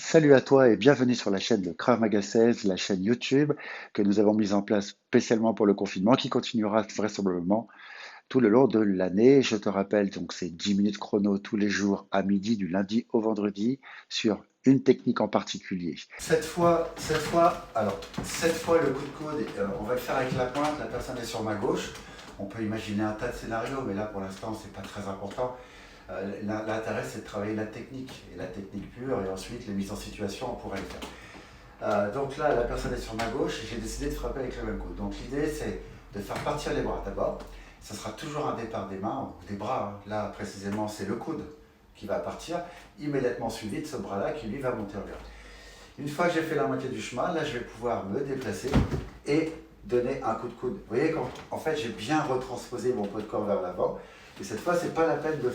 Salut à toi et bienvenue sur la chaîne de Krav Maga 16, la chaîne YouTube que nous avons mise en place spécialement pour le confinement qui continuera vraisemblablement tout le long de l'année. Je te rappelle, donc c'est 10 minutes chrono tous les jours à midi du lundi au vendredi sur une technique en particulier. Cette fois, le coup de coude, on va le faire avec la pointe, la personne est sur ma gauche. On peut imaginer un tas de scénarios, mais là pour l'instant c'est pas très important. L'intérêt, c'est de travailler la technique, et la technique pure, et ensuite les mises en situation, on pourrait le faire. Donc là, la personne est sur ma gauche, et j'ai décidé de frapper avec le même coup. Donc l'idée, c'est de faire partir les bras d'abord. Ça sera toujours un départ des mains ou des bras, hein. Là, précisément, c'est le coude qui va partir, immédiatement suivi de ce bras-là qui, lui, va monter en l'air. Une fois que j'ai fait la moitié du chemin, là, je vais pouvoir me déplacer et donner un coup de coude. Vous voyez, en fait, j'ai bien retransposé mon poids de corps vers l'avant. Et cette fois, c'est pas la peine de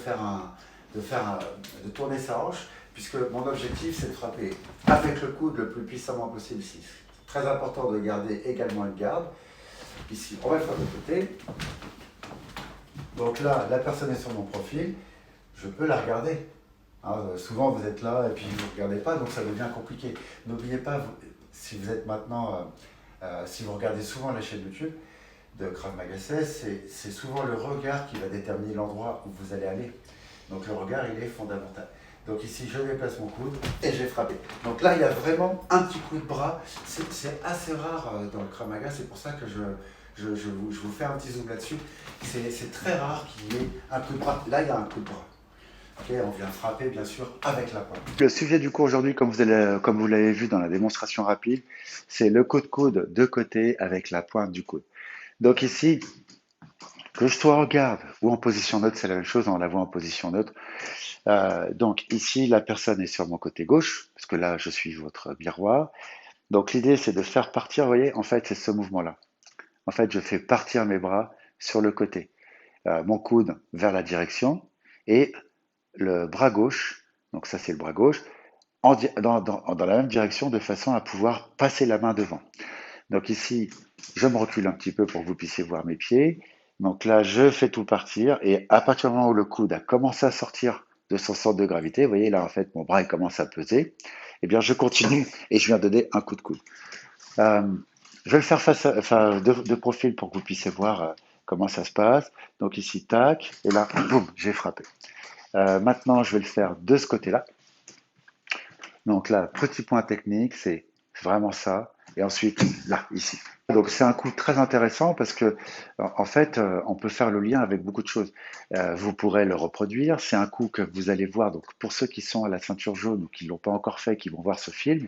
tourner sa hanche, puisque mon objectif, c'est de frapper avec le coude le plus puissamment possible ici. C'est très important de garder également une garde. Ici, on va le faire de côté. Donc là, la personne est sur mon profil. Je peux la regarder. Hein, souvent, vous êtes là et puis vous ne regardez pas, donc ça devient compliqué. N'oubliez pas, si vous êtes maintenant, si vous regardez souvent la chaîne YouTube de Krav Maga 16, c'est souvent le regard qui va déterminer l'endroit où vous allez aller. Donc le regard, il est fondamental. Donc ici, je déplace mon coude et j'ai frappé. Donc là, il y a vraiment un petit coup de bras. C'est assez rare dans le Krav Maga, c'est pour ça que je vous fais un petit zoom là-dessus. C'est très rare qu'il y ait un coup de bras. Là, il y a un coup de bras. Ok, on vient frapper, bien sûr, avec la pointe. Le sujet du cours aujourd'hui, comme vous l'avez vu dans la démonstration rapide, c'est le coup de coude de côté avec la pointe du coude. Donc ici, que je sois en garde ou en position neutre, c'est la même chose, on la voit en position neutre. Donc ici, la personne est sur mon côté gauche, parce que là, je suis votre miroir. Donc l'idée, c'est de faire partir, vous voyez, en fait, c'est ce mouvement-là. En fait, je fais partir mes bras sur le côté, mon coude vers la direction et le bras gauche, donc ça c'est le bras gauche, dans la même direction de façon à pouvoir passer la main devant. Donc ici, je me recule un petit peu pour que vous puissiez voir mes pieds. Donc là, je fais tout partir et à partir du moment où le coude a commencé à sortir de son centre de gravité, vous voyez là en fait mon bras il commence à peser, eh bien je continue et je viens donner un coup de coude. Euh, je vais le faire de profil pour que vous puissiez voir comment ça se passe. Donc ici, tac, et là, boum, j'ai frappé. Maintenant, je vais le faire de ce côté-là. Donc là, petit point technique, c'est vraiment ça. Et ensuite, là, ici. Donc c'est un coup très intéressant parce que en fait, on peut faire le lien avec beaucoup de choses. Vous pourrez le reproduire. C'est un coup que vous allez voir. Donc pour ceux qui sont à la ceinture jaune ou qui l'ont pas encore fait, qui vont voir ce film,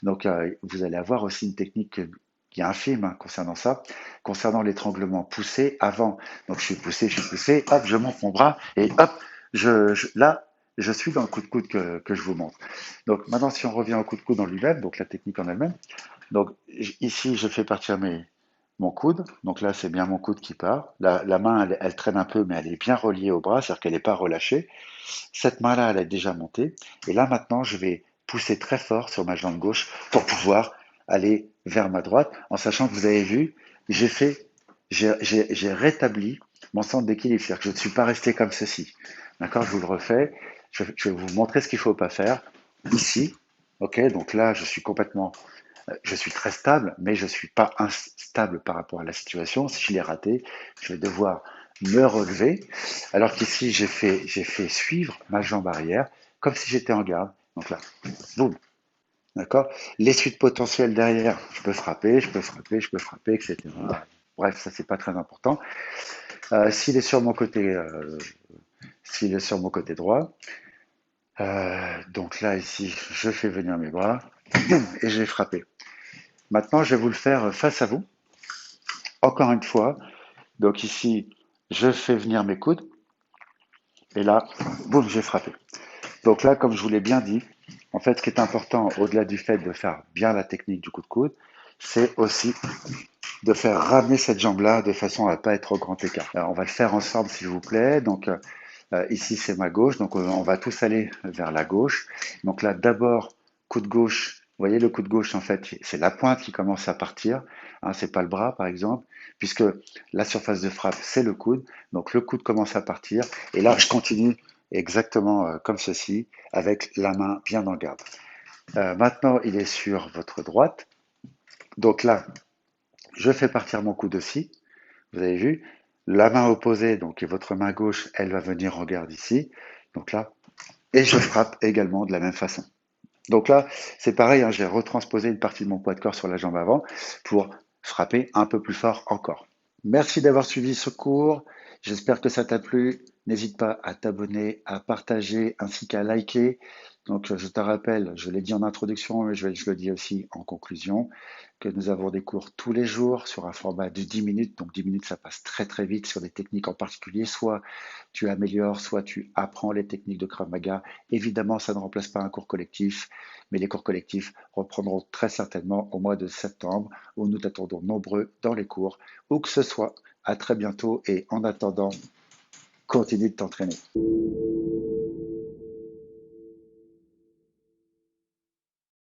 donc vous allez avoir aussi une technique. Il y a un film concernant ça, concernant l'étranglement poussé avant. Donc je suis poussé, hop, je monte mon bras et hop, là, je suis dans le coup de coude que je vous montre. Donc maintenant, si on revient au coup de coude en lui-même, donc la technique en elle-même, donc ici, je fais partir mon coude. Donc là, c'est bien mon coude qui part. La main, elle traîne un peu, mais elle est bien reliée au bras, c'est-à-dire qu'elle n'est pas relâchée. Cette main-là, elle est déjà montée. Et là, maintenant, je vais pousser très fort sur ma jambe gauche pour pouvoir aller vers ma droite, en sachant que vous avez vu, j'ai fait, j'ai rétabli mon centre d'équilibre. C'est-à-dire que je ne suis pas resté comme ceci. D'accord? Je vous le refais. Je vais vous montrer ce qu'il ne faut pas faire. Ici, ok? Donc là, je suis très stable, mais je ne suis pas instable par rapport à la situation. Si je l'ai raté, je vais devoir me relever. Alors qu'ici, j'ai fait suivre ma jambe arrière, comme si j'étais en garde. Donc là, boum, d'accord. Les suites potentielles derrière, je peux frapper, je peux frapper, je peux frapper, etc. Bref, ça c'est pas très important. S'il est sur mon côté, s'il est sur mon côté droit, donc là ici, je fais venir mes bras et je vais frapper. Maintenant, je vais vous le faire face à vous. Encore une fois, donc ici, je fais venir mes coudes et là, boum, j'ai frappé. Donc là, comme je vous l'ai bien dit, en fait, ce qui est important, au-delà du fait de faire bien la technique du coup de coude, c'est aussi de faire ramener cette jambe-là de façon à ne pas être au grand écart. Alors, on va le faire ensemble, s'il vous plaît. Donc ici, c'est ma gauche. Donc on va tous aller vers la gauche. Donc là, d'abord, coup de gauche. Vous voyez, le coup de gauche, en fait, c'est la pointe qui commence à partir. Hein, c'est pas le bras, par exemple, puisque la surface de frappe, c'est le coude. Donc le coude commence à partir. Et là, je continue exactement comme ceci, avec la main bien en garde. Maintenant, il est sur votre droite. Donc là, je fais partir mon coude aussi. Vous avez vu, la main opposée, donc et votre main gauche, elle va venir en garde ici. Donc là, et je frappe également de la même façon. Donc là, c'est pareil, hein, j'ai retransposé une partie de mon poids de corps sur la jambe avant pour frapper un peu plus fort encore. Merci d'avoir suivi ce cours. J'espère que ça t'a plu. N'hésite pas à t'abonner, à partager ainsi qu'à liker. Donc, je te rappelle, je l'ai dit en introduction, mais je le dis aussi en conclusion, que nous avons des cours tous les jours sur un format de 10 minutes. Donc, 10 minutes, ça passe très très vite sur des techniques en particulier. Soit tu améliores, soit tu apprends les techniques de Krav Maga. Évidemment, ça ne remplace pas un cours collectif, mais les cours collectifs reprendront très certainement au mois de septembre, où nous t'attendons nombreux dans les cours. Où que ce soit, à très bientôt et en attendant, continue de t'entraîner.